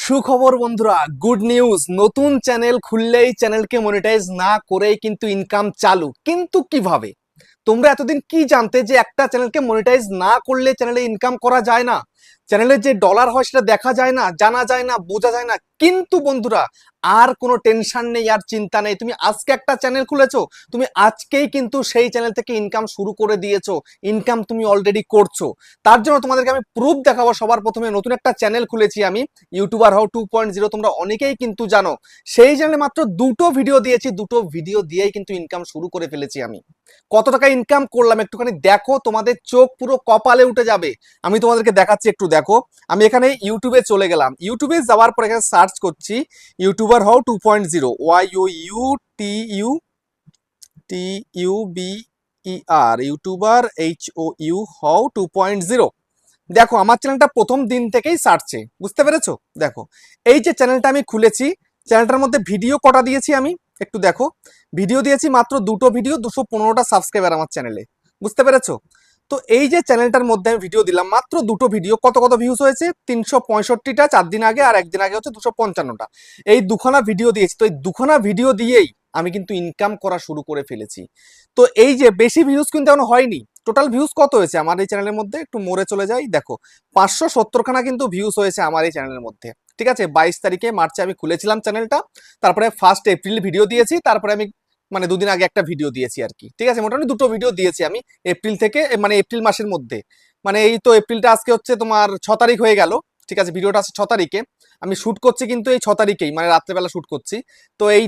সুখবর বন্ধুরা, good news. নতুন চ্যানেল খুললেই চ্যানেলকে মনিটাইজ না করেই কিন্তু ইনকাম চালু। কিন্তু কিভাবে? তোমরা এতদিন কি জানতে যে একটা চ্যানেলকে মনিটাইজ না করলে চ্যানেলে ইনকাম করা যায় না, চ্যানেলে যে ডলার হয় সেটা দেখা যায় না, জানা যায় না, বোঝা যায় না। কিন্তু বন্ধুরা, আর কোনো টেনশন নেই, আর চিন্তা নেই। তুমি আজকে একটা চ্যানেল খুলেছো, তুমি আজকেই কিন্তু সেই চ্যানেল থেকে ইনকাম শুরু করে দিয়েছো। ইনকাম তুমি অলরেডি করছো। তার জন্য তোমাদেরকে আমি প্রুফ দেখাবো। সবার প্রথমে নতুন একটা চ্যানেল খুলেছি আমি, ইউটিউবার হও 2.0। তোমরা অনেকেই কিন্তু জানো। সেই চ্যানেলে মাত্র দুটো ভিডিও দিয়েছি, দুটো ভিডিও দিয়েই কিন্তু ইনকাম শুরু করে ফেলেছি আমি। কত টাকা ইনকাম করলাম একটুখানি দেখো, তোমাদের চোখ পুরো কপালে উঠে যাবে। আমি তোমাদেরকে দেখাচ্ছি, একটু দেখো। আমি এখানে ইউটিউবে চলে গেলাম, ইউটিউবে যাওয়ার পর এখানে সার্চ করছি ইউটিউবার হও 2.0, YOUTUBER, ইউটিউবার HOU হও 2.0। দেখো আমার চ্যানেলটা প্রথম দিন থেকেই সার্চে, বুঝতে পেরেছো? দেখো এই যে চ্যানেলটা আমি খুলেছি, চ্যানেলটার মধ্যে ভিডিও কটা দিয়েছি আমি একটু দেখো। ভিডিও দিয়েছি মাত্র দুটো ভিডিও, 215টা সাবস্ক্রাইবার আমার চ্যানেলে, বুঝতে পেরেছো? তো এই যে চ্যানেলটার মধ্যে আমি ভিডিও দিলাম, মাত্র দুটো ভিডিও, কত কত ভিউজ হয়েছে? 365টা 4 দিন আগে, আর একদিন আগে হচ্ছে 255টা। এই দুখানা ভিডিও দিয়েছি। তো এই দুখানা ভিডিও দিয়েই আমি কিন্তু ইনকাম করা শুরু করে ফেলেছি। তো এই যে বেশি ভিউজ কিন্তু এখনো হয়নি। টোটাল ভিউজ কত হয়েছে আমার এই চ্যানেলের মধ্যে? একটু মোড়ে চলে যাই, দেখো 570খানা কিন্তু ভিউজ হয়েছে আমার এই চ্যানেলের মধ্যে। ঠিক আছে, 22 তারিখে মার্চে আমি খুলেছিলাম চ্যানেলটা। তারপরে 1 এপ্রিল ভিডিও দিয়েছি, তারপরে আমি মানে দুদিন আগে একটা ভিডিও দিয়েছি আর কি। ঠিক আছে, মোটামুটি দুটো ভিডিও দিয়েছি আমি এপ্রিল থেকে, মানে এপ্রিল মাসের মধ্যে। মানে এই তো এপ্রিলটা আজকে হচ্ছে তোমার 6 তারিখ হয়ে গেল। ঠিক আছে, ভিডিওটা আছে 6 তারিখে, আমি শুট করছি কিন্তু এই 6 তারিখেই, মানে রাত্রেবেলা শুট করছি। তো এই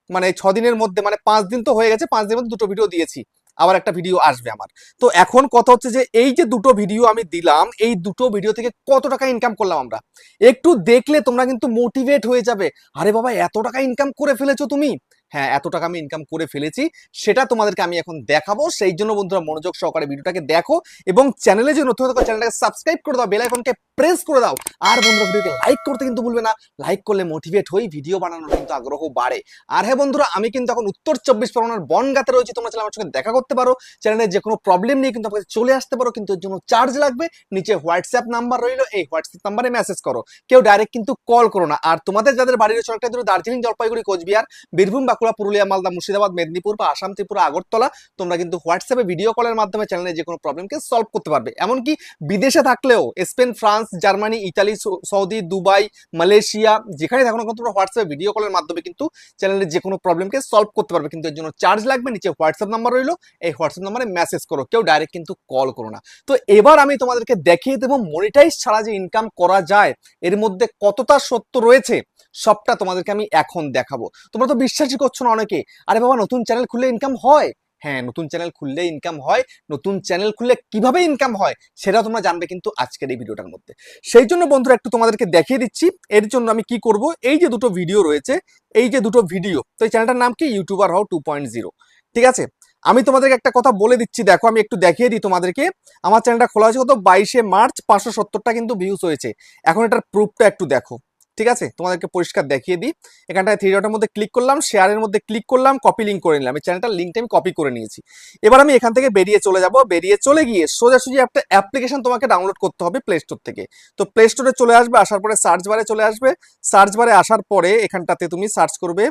মানে 6 দিনের মধ্যে, মানে 5 দিন তো হয়ে গেছে, 5 দিনের মধ্যে দুটো ভিডিও দিয়েছি। আবার একটা ভিডিও আসবে আমার। তো এখন কথা হচ্ছে যে এই যে দুটো ভিডিও আমি দিলাম, এই দুটো ভিডিও থেকে কত টাকা ইনকাম করলাম আমরা, একটু দেখলে তোমরা কিন্তু মোটিভেট হয়ে যাবে। আরে বাবা, এত টাকা ইনকাম করে ফেলেছো তুমি? হ্যাঁ, এত টাকা আমি ইনকাম করে ফেলেছি, সেটা তোমাদেরকে আমি এখন দেখাবো। সেই জন্য বন্ধুরা মনোযোগ সহকারে ভিডিওটাকে দেখো, এবং চ্যানেলে যে নতুন থাকো চ্যানেলটাকে সাবস্ক্রাইব করে দাও, বেল আইকনকে প্রেস করে দাও। আর বন্ধুরা ভিডিওকে লাইক করতে কিন্তু ভুলবে না। লাইক করলে মোটিভেট হই, ভিডিও বানানোর কিন্তু আগ্রহ বাড়ে। আর হ্যাঁ বন্ধুরা, আমি কিন্তু এখন উত্তর 24 পরগনার বনগাঁতে রয়েছি। তোমরা চাইলে আমার সঙ্গে দেখা করতে পারো, চ্যানেলে যে কোনো প্রবলেম নিয়ে কিন্তু আমাকে চলে আসতে পারো। কিন্তু এর জন্য চার্জ লাগবে। নিচে হোয়াটসঅ্যাপ নাম্বার রইলো, এই হোয়াটসঅ্যাপ নাম্বারে মেসেজ করো, কেউ ডাইরেক্ট কিন্তু কল করো না। আর তোমাদের যাদের বাড়ি রয়েছে অনেকটা দূরে, দার্জিলিং, জলপাইগুড়ি, কোচবিহার, বীরভূম, বাঁকুড়া, পুরুলিয়া, মালদা, মুর্শিদাবাদ, মেদিনীপুর বা আসাম, ত্রিপুরা, আগরতলা, তোমরা কিন্তু হোয়াটসঅ্যাপে ভিডিও কলের মাধ্যমে চ্যানেলে যে কোনো প্রবলেমকে সলভ করতে পারবে। এমনকি বিদেশে থাকলেও, Spain, France, Germany, Italy, Saudi, Dubai, Malaysia, যেখানে থাকো না কেন, তোমরা হোয়াটসঅ্যাপে ভিডিও কলের মাধ্যমে কিন্তু চ্যানেলের যে কোনো প্রবলেমকে সলভ করতে পারবে। কিন্তু এর জন্য চার্জ লাগবে। নিচে হোয়াটসঅ্যাপ নাম্বার রইলো, এই হোয়াটসঅ্যাপ নাম্বারে মেসেজ করো, কেউ ডাইরেক্ট কিন্তু কল করো না। তো এবার আমি তোমাদেরকে দেখিয়ে দেবো মনিটাইজ ছাড়া যে ইনকাম করা যায়, এর মধ্যে কতটা সত্য রয়েছে, সবটা তোমাদেরকে আমি এখন দেখাবো। তোমরা তো বিশ্বাসই করছো না অনেকে। আরে বাবা, নতুন চ্যানেল খুললে ইনকাম হয়? হ্যাঁ, নতুন চ্যানেল খুললে ইনকাম হয়। নতুন চ্যানেল খুললে কিভাবে ইনকাম হয় সেটা তোমরা জানবে কিন্তু আজকের এই ভিডিওটার মধ্যে। সেই জন্য বন্ধুরা একটু তোমাদেরকে দেখিয়ে দিচ্ছি। এর জন্য আমি কি করব, এই যে দুটো ভিডিও রয়েছে, এই যে দুটো ভিডিও, তো এই চ্যানেলটার নাম কি? ইউটিউবার হও 2.0। ঠিক আছে, আমি তোমাদেরকে একটা কথা বলে দিচ্ছি, দেখো আমি একটু দেখিয়ে দিই তোমাদেরকে। আমার চ্যানেলটা খোলা হয়েছে কত? 22শে মার্চ, 570টা কিন্তু ভিউজ হয়েছে। এখন এটার প্রুফটা একটু দেখো। ঠিক আছে, তোমাদেরকে পরিষ্কার দেখিয়ে দিই। এখানটায় থ্রি ডটের মধ্যে ক্লিক করলাম, শেয়ারের মধ্যে ক্লিক করলাম, কপি লিঙ্ক করে নিলাম। এই চ্যানেলটার লিঙ্কটা আমি কপি করে নিয়েছি। এবার আমি এখান থেকে বেরিয়ে চলে যাব। বেরিয়ে চলে গিয়ে সোজাসুজি একটা অ্যাপ্লিকেশন তোমাকে ডাউনলোড করতে হবে প্লে স্টোর থেকে। তো প্লে স্টোরে চলে আসবে, আসার পরে সার্চ বারে চলে আসবে। সার্চ বারে আসার পরে এখানটাতে তুমি সার্চ করবে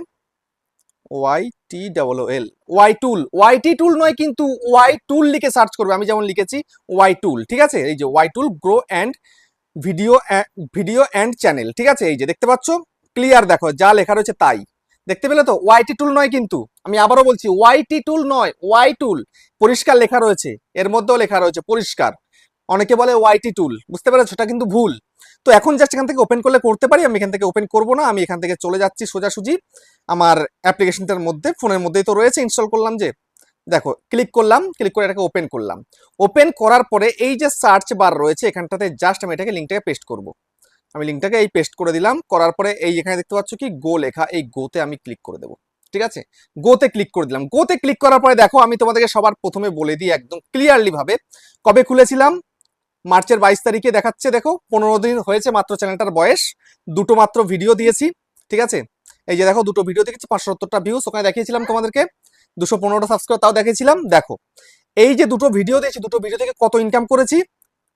YTOOL, ওয়াইটি টুল নয় কিন্তু, ওয়াই টুল লিখে সার্চ করবে। আমি যেমন লিখেছি ওয়াই টুল। ঠিক আছে, এই যে Y tool grow and video video and channel. ঠিক আছে, এই যে দেখতে পাচ্ছ, ক্লিয়ার দেখো যা লেখা রয়েছে তাই দেখতে পেলে তো? ওয়াইটি টুল নয় কিন্তু, আমি আবারও বলছি ওয়াইটি টুল নয়, ওয়াই টুল। পরিষ্কার লেখা রয়েছে, এর মধ্যেও লেখা রয়েছে পরিষ্কার। অনেকে বলে ওয়াইটি টুল, বুঝতে পেরেছো? সেটা কিন্তু ভুল। তো এখন জাস্ট এখান থেকে ওপেন করলে করতে পারি, আমি এখান থেকে ওপেন করব না। আমি এখান থেকে চলে যাচ্ছি সোজাসুজি আমার অ্যাপ্লিকেশনটার মধ্যে, ফোনের মধ্যেই তো রয়েছে, ইনস্টল করলাম যে। দেখো ক্লিক করলাম, ক্লিক করে এটাকে ওপেন করলাম। ওপেন করার পরে এই যে সার্চ বার রয়েছে, এখানটাতে জাস্ট আমি এটাকে লিঙ্কটাকে পেস্ট করব। আমি লিঙ্কটাকে এই পেস্ট করে দিলাম। করার পরে এই এখানে দেখতে পাচ্ছ কি গো লেখা, এই গোতে আমি ক্লিক করে দেবো। ঠিক আছে, গোতে ক্লিক করে দিলাম। গোতে ক্লিক করার পরে দেখো, আমি তোমাদেরকে সবার প্রথমে বলে দিই একদম ক্লিয়ারলি ভাবে, কবে খুলেছিলাম? মার্চের 22 তারিখে দেখাচ্ছে। দেখো 15 দিন হয়েছে মাত্র চ্যানেলটার বয়স। দুটো মাত্র ভিডিও দিয়েছি। ঠিক আছে, এই যে দেখো দুটো ভিডিও দেখেছি, 570টা ভিউজ। ওখানে দেখিয়েছিলাম তোমাদেরকে 215টা সাবস্ক্রাইব, তাও দেখিয়েছিলাম। দেখো এই যে দুটো ভিডিও দিয়েছি, দুটো ভিডিও থেকে কত ইনকাম করেছি?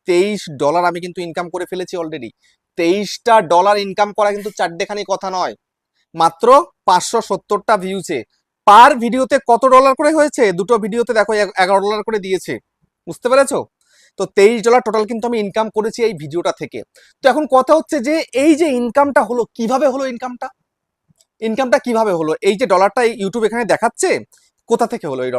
$23 আমি কিন্তু ইনকাম করে ফেলেছি অলরেডি। $23 ইনকাম করা কিন্তু চারটেখানি কথা নয়, মাত্র 570টা ভিউছে। পার ভিডিওতে কত ডলার করে হয়েছে? দুটো ভিডিওতে দেখো $11 করে দিয়েছে, বুঝতে পেরেছো? তো $23 টোটাল কিন্তু আমি ইনকাম করেছি এই ভিডিওটা থেকে। তো এখন কথা হচ্ছে যে এই যে ইনকামটা হলো, কিভাবে হলো ইনকামটা কিভাবে হলো? এই যে ডলারটা ইউটিউব এখানে দেখাচ্ছে, কোথা থেকে হলো এই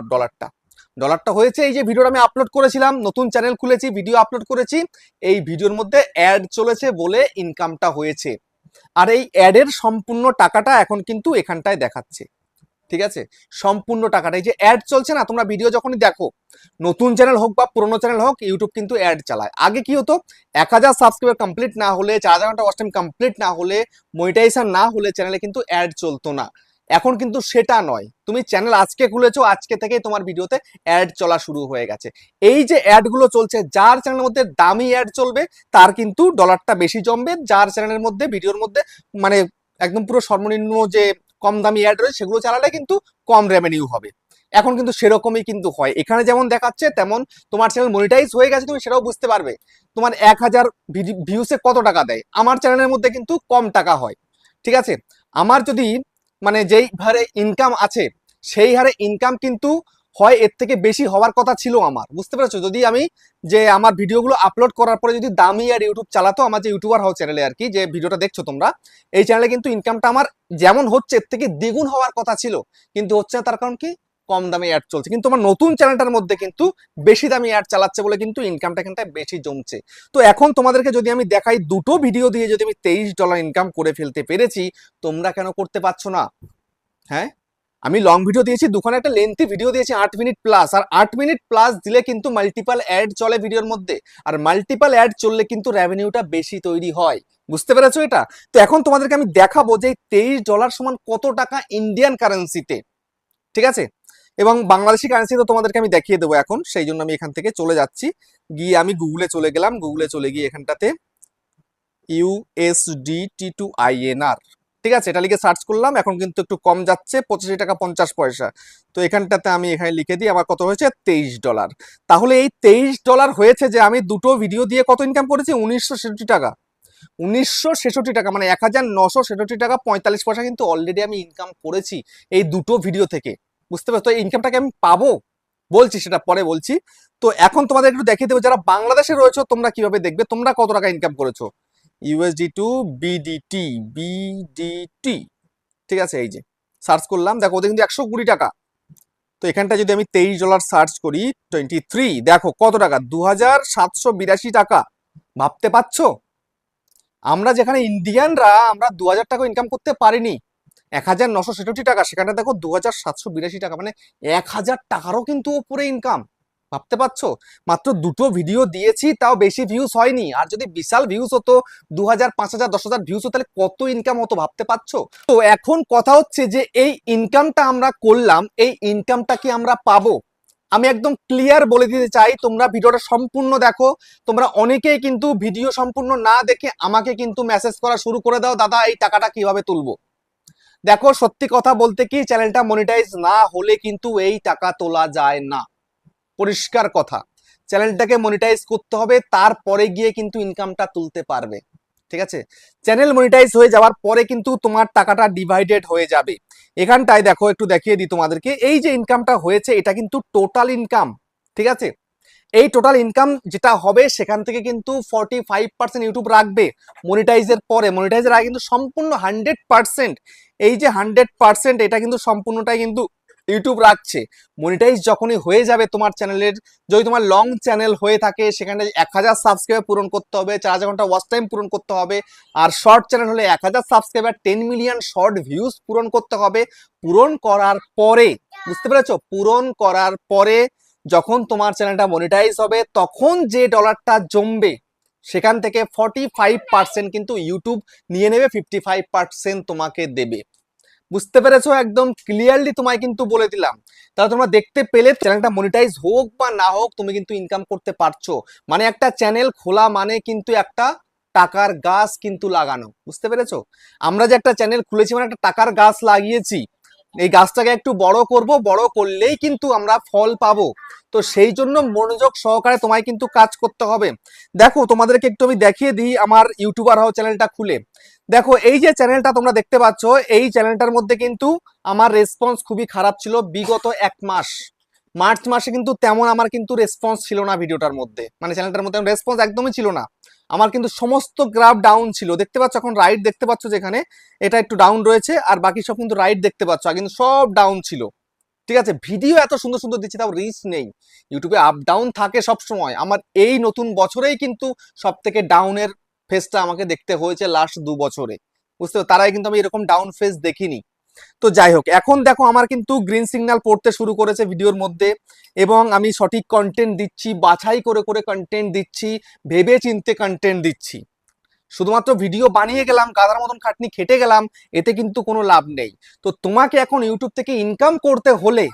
ডলারটা হয়েছে এই যে ভিডিওটা আমি আপলোড করেছিলাম, নতুন চ্যানেল খুলেছি, ভিডিও আপলোড করেছি, এই ভিডিওর মধ্যে অ্যাড চলেছে বলে ইনকামটা হয়েছে। আর এই অ্যাডের সম্পূর্ণ টাকাটা এখন কিন্তু এখানটায় দেখাচ্ছে, ঠিক আছে? সম্পূর্ণ টাকাটা, এই যে অ্যাড চলছে না, তোমরা ভিডিও যখনই দেখো, নতুন চ্যানেল হোক বা পুরোনো চ্যানেল হোক, ইউটিউব কিন্তু অ্যাড চালায়। আগে কি হতো, 1000 সাবস্ক্রাইবার কমপ্লিট না হলে, 4000 ঘন্টা ওয়াচ টাইম কমপ্লিট না হলে, মনিটাইজেশন না হলে চ্যানেলে কিন্তু অ্যাড চলতো না। এখন কিন্তু সেটা নয়, তুমি চ্যানেল আজকে খুলেছো, আজকে থেকেই তোমার ভিডিওতে অ্যাড চলা শুরু হয়ে গেছে। এই যে অ্যাডগুলো চলছে, যার চ্যানেলের মধ্যে দামি অ্যাড চলবে তার কিন্তু ডলারটা বেশি জমবে, যার চ্যানেলের মধ্যে ভিডিওর মধ্যে মানে একদম পুরো সর্বনিম্ন যে কম দামি অ্যাড রয়েছে সেগুলো চালালে কিন্তু কম রেভিনিউ হবে। এখন কিন্তু সেরকমই কিন্তু হয়, এখানে যেমন দেখাচ্ছে তেমন তোমার চ্যানেল মনিটাইজ হয়ে গেছে, তুমি সেটাও বুঝতে পারবে। তোমার 1000 ভিউসে কত টাকা দেয়, আমার চ্যানেলের মধ্যে কিন্তু কম টাকা হয়, ঠিক আছে? আমার যদি মানে যেই হারে ইনকাম আছে সেই হারে ইনকাম কিন্তু হয় এর থেকে বেশি হওয়ার কথা ছিল আমার, বুঝতে পেরেছো? যদি আমি যে আমার ভিডিওগুলো আপলোড করার পরে যদি দামি আর ইউটিউব চালাতো, আমার যে ইউটিউবার হও চ্যানেলে আর কি, যে ভিডিওটা দেখছো তোমরা, এই চ্যানেলে কিন্তু ইনকামটা আমার যেমন হচ্ছে এর থেকে দ্বিগুণ হওয়ার কথা ছিল, কিন্তু হচ্ছে না। তার কারণ কি, কম দামে অ্যাড চলছে। কিন্তু আমার নতুন চ্যানেলটার মধ্যে কিন্তু বেশি দামি অ্যাড চালাচ্ছে বলে কিন্তু ইনকামটা এখানটায় বেশি জমছে। তো এখন তোমাদেরকে যদি আমি দেখাই, দুটো ভিডিও দিয়ে যদি আমি $23 ইনকাম করে ফেলতে পেরেছি, তোমরা কেন করতে পারছো না? হ্যাঁ, আমি লং ভিডিও দিয়েছি, দুখানে একটা লেন্থি ভিডিও দিয়েছি 8 মিনিট প্লাস, আর 8 মিনিট প্লাস দিলে কিন্তু মাল্টিপাল অ্যাড চলে ভিডিওর মধ্যে, আর মাল্টিপাল অ্যাড চললে কিন্তু রেভিনিউটা বেশি তৈরি হয়, বুঝতে পেরেছো এটা? তো এখন তোমাদেরকে আমি দেখাবো যে $23 সমান কত টাকা ইন্ডিয়ান কারেন্সিতে, ঠিক আছে? এবং বাংলাদেশি কারেন্সি তো তোমাদেরকে আমি দেখিয়ে দেবো এখন, সেই জন্য আমি এখান থেকে চলে যাচ্ছি, গিয়ে আমি গুগলে চলে গেলাম, গুগলে চলে গিয়ে এখানটাতে USDT টু INR, ঠিক আছে, এটা লিখে সার্চ করলাম। এখন কিন্তু একটু কম যাচ্ছে, 85 টাকা 50 পয়সা। তো এখানটাতে আমি এখানে লিখে দিই আমার কত হয়েছে, $23। তাহলে এই $23 হয়েছে যে আমি দুটো ভিডিও দিয়ে কত ইনকাম করেছি, 1966 টাকা। 1966 টাকা মানে 1966 টাকা 45 পয়সা কিন্তু অলরেডি আমি ইনকাম করেছি এই দুটো ভিডিও থেকে, বুঝতে পারছো? তো এই ইনকামটাকে আমি পাবো, বলছি সেটা পরে বলছি। তো এখন তোমাদের একটু দেখিয়ে দেবো যারা বাংলাদেশে রয়েছে তোমরা কিভাবে দেখবে, তোমরা কত টাকা ইনকাম করেছো। USD টু বিডিটি, ঠিক আছে? এই যে সার্চ করলাম, দেখো ওদের কিন্তু 120 টাকা। তো এখানটা যদি আমি $23 সার্চ করি, 23, দেখো কত টাকা, 2782 টাকা। ভাবতে পারছো? আমরা যেখানে ইন্ডিয়ানরা আমরা 2000 টাকা ইনকাম করতে পারিনি, 1966 টাকা, সেখানে দেখো 2782 টাকা, মানে 1000 টাকারও কিন্তু উপরে ইনকাম। ভাবতে পারছো? মাত্র দুটো ভিডিও দিয়েছি, তাও বেশি ভিউজ হয়নি, আর যদি বিশাল ভিউজ হতো, 2000 5000 10,000 ভিউজ হতো, তাহলে কত ইনকাম হতো ভাবতে পারছো? তো এখন কথা হচ্ছে যে এই ইনকামটা আমরা করলাম, এই ইনকামটা কি আমরা পাবো? আমি একদম ক্লিয়ার বলে দিতে চাই, তোমরা ভিডিওটা সম্পূর্ণ দেখো। তোমরা অনেকেই কিন্তু ভিডিও সম্পূর্ণ না দেখে আমাকে কিন্তু মেসেজ করা শুরু করে দাও, দাদা এই টাকাটা কিভাবে তুলবো। দেখো সত্যি কথা বলতে কি, চ্যানেলটা মনিটাইজ না হলে কিন্তু এই টাকা তোলা যায় না, পরিষ্কার কথা। চ্যানেলটাকে মনিটাইজ করতে হবে, তারপরে গিয়ে কিন্তু ইনকামটা তুলতে পারবে, ঠিক আছে? চ্যানেল মনিটাইজ হয়ে যাওয়ার পরে কিন্তু তোমার টাকাটা ডিভাইডেড হয়ে যাবে। এখানটায় দেখো একটু দেখিয়ে দিই তোমাদেরকে, এই যে ইনকামটা হয়েছে এটা কিন্তু টোটাল ইনকাম, ঠিক আছে? এই টোটাল ইনকাম যেটা হবে সেখান থেকে কিন্তু 45% ইউটিউব রাখবে মনিটাইজের পরে। মনিটাইজের আগে কিন্তু সম্পূর্ণ 100%, এই যে 100% এটা কিন্তু সম্পূর্ণটাই কিন্তু ইউটিউব রাখছে। মনিটাইজ যখনই হয়ে যাবে তোমার চ্যানেলের, যদি তোমার লং চ্যানেল হয়ে থাকে সেখানে 1000 সাবস্ক্রাইবার পূরণ করতে হবে, 4000 ঘন্টা ওয়াচ টাইম পূরণ করতে হবে। আর শর্ট চ্যানেল হলে 1000 সাবস্ক্রাইবার 10 মিলিয়ন শর্ট ভিউজ পূরণ করতে হবে। পূরণ করার পরে, বুঝতে পেরেছো, পূরণ করার পরে যখন তোমার চ্যানেলটা মনিটাইজ হবে, তখন যে ডলারটা জমবে সেখান থেকে 45% কিন্তু ইউটিউব নিয়ে নেবে, 55% তোমাকে দেবে। বুঝতে পেরেছো? একদম ক্লিয়ারলি তোমায় কিন্তু বলে দিলাম। তাহলে তোমরা দেখতে পেলে, চ্যানেলটা মনিটাইজ হোক বা না হোক তুমি কিন্তু ইনকাম করতে পারছো। মানে একটা চ্যানেল খোলা মানে কিন্তু একটা টাকার গাছ কিন্তু লাগানো, বুঝতে পেরেছো? আমরা যে একটা চ্যানেল খুলেছি মানে একটা টাকার গাছ লাগিয়েছি। এই গাছটাকে একটু বড় করব, বড় করলেই কিন্তু আমরা ফল পাবো। তো সেই জন্য মনোযোগ সহকারে তোমায় কিন্তু কাজ করতে হবে। দেখো তোমাদেরকে একটু আমি দেখিয়ে দিই আমার ইউটিউবার হাও চ্যানেলটা খুলে। দেখো এই যে চ্যানেলটা তোমরা দেখতে পাচ্ছ, এই চ্যানেলটার মধ্যে কিন্তু আমার রেসপন্স খুবই খারাপ ছিল বিগত 1 মাস। মার্চ মাসে কিন্তু তেমন আমার কিন্তু রেসপন্স ছিল না ভিডিওটার মধ্যে, মানে চ্যানেলটার মধ্যে রেসপন্স একদমই ছিল না। আমার কিন্তু সমস্ত গ্রাফ ডাউন ছিল, দেখতে পাচ্ছ এখন রাইট দেখতে পাচ্ছ যেখানে এটা একটু ডাউন রয়েছে, আর বাকি সব কিন্তু রাইট দেখতে পাচ্ছ, আর কিন্তু সব ডাউন ছিল। ঠিক আছে, ভিডিও এত সুন্দর সুন্দর দিচ্ছি তাও রিচ নেই। ইউটিউবে আপ ডাউন থাকে সব সময়। আমার এই নতুন বছরেই কিন্তু সব থেকে ডাউনের ফেজটা আমাকে দেখতে হয়েছে লাস্ট 2 বছরে। বুঝতে পারছো, তারাই কিন্তু আমি এরকম ডাউন ফেজ দেখিনি। তো যাই হোক, এখন দেখো আমার কিন্তু গ্রিন সিগন্যাল পড়তে শুরু করেছে ভিডিওর মধ্যে, এবং আমি সঠিক কন্টেন্ট দিচ্ছি, বাছাই করে করে কন্টেন্ট দিচ্ছি, ভেবে চিন্তে কন্টেন্ট দিচ্ছি। শুধুমাত্র ভিডিও বানিয়ে গেলাম, গাধার মতন খাটনি খেটে গেলাম, এতে কিন্তু কোনো লাভ নেই। তো তোমাকে এখন ইউটিউব থেকে ইনকাম করতে হলে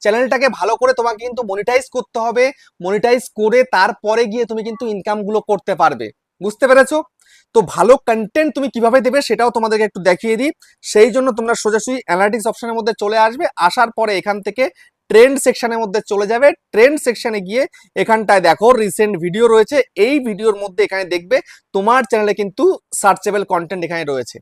চ্যানেলটাকে ভালো করে তোমাকে কিন্তু মনিটাইজ করতে হবে। মনিটাইজ করে তারপরে গিয়ে তুমি কিন্তু ইনকামগুলো করতে পারবে। বুঝতে পেরেছো? তো ভালো কন্টেন্ট তুমি কিভাবে দেবে সেটাও তোমাদেরকে একটু দেখিয়ে দিই। সেই জন্য তোমরা সোজাসুজি অ্যানালিটিক্স অপশনের মধ্যে চলে আসবে, আসার পরে এখান থেকে ট্রেন্ড সেকশনের মধ্যে চলে যাবে। ট্রেন্ড সেকশনে গিয়ে এখানটায় দেখো রিসেন্ট ভিডিও রয়েছে, এই ভিডিওর মধ্যে এখানে দেখবে তোমার চ্যানেলে কিন্তু সার্চেবল কন্টেন্ট এখানে রয়েছে,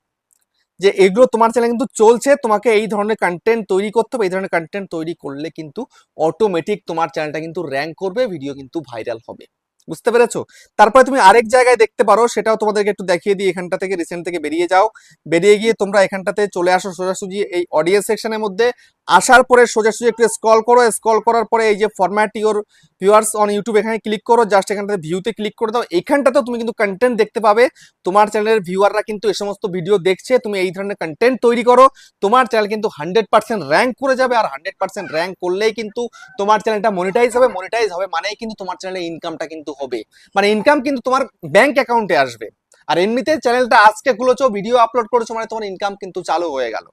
যে এগুলো তোমার চ্যানেলে কিন্তু চলছে। তোমাকে এই ধরনের কন্টেন্ট তৈরি করতে হবে, এই ধরনের কন্টেন্ট তৈরি করলে কিন্তু অটোমেটিক তোমার চ্যানেলটা কিন্তু র্যাঙ্ক করবে, ভিডিও কিন্তু ভাইরাল হবে। বুঝতে পেরেছো? তারপরে তুমি আরেক জায়গায় দেখতে পারো, সেটাও তোমাদেরকে একটু দেখিয়ে দিই। এখানটা থেকে রিসেন্ট থেকে বেরিয়ে যাও, বেরিয়ে গিয়ে তোমরা এখানটাতে চলে আসো সোজাসুজি এই অডিয়েন্স সেকশনের মধ্যে। আসার পরে সোজাসুজি একটু স্ক্রল করো, স্ক্রল করার পরে এই যে format your viewers on YouTube এখানে ক্লিক করো, জাস্ট এখানটাতে ভিউতে ক্লিক করে দাও। এখানটাতেও তুমি কিন্তু কন্টেন্ট দেখতে পাবে, তোমার চ্যানেলের ভিউয়াররা কিন্তু এই সমস্ত ভিডিও দেখছে, তুমি এই ধরনের কন্টেন্ট তৈরি করো, তোমার চ্যানেল কিন্তু 100% র্যাঙ্ক করে যাবে। আর 100% র্যাঙ্ক করলেই কিন্তু তোমার চ্যানেলটা মনিটাইজ হবে। মনিটাইজ হবে মানেই কিন্তু তোমার চ্যানেলে ইনকামটা কিন্তু হবে, মানে ইনকাম কিন্তু তোমার ব্যাংক অ্যাকাউন্টে আসবে। আর এমনিতে চ্যানেলটা আজকে খুলেছো, ভিডিও আপলোড করেছো, মানে তোমার ইনকাম কিন্তু চালু হয়ে গেল।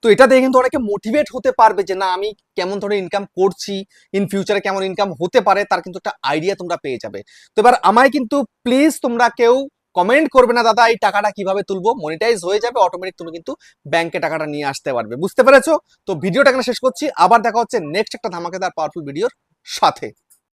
তো এটা দেখে কিন্তু অনেকে মোটিভেট হতে পারবে যে না আমি কেমন ধরনের ইনকাম করছি, ইন ফিউচারে কেমন ইনকাম হতে পারে, তার কিন্তু একটা আইডিয়া তোমরা পেয়ে যাবে। তো এবার আমায় কিন্তু প্লিজ তোমরা কেউ কমেন্ট করবে না দাদা এই টাকাটা কিভাবে তুলবো, মনিটাইজ হয়ে যাবে অটোমেটিক, তুমি কিন্তু ব্যাংকে টাকাটা নিয়ে আসতে পারবে। বুঝতে পেরেছো? তো ভিডিওটা এখানে শেষ করছি, আবার দেখা হচ্ছে নেক্সট একটা ধামাকেদার পাওয়ারফুল ভিডিওর সাথে।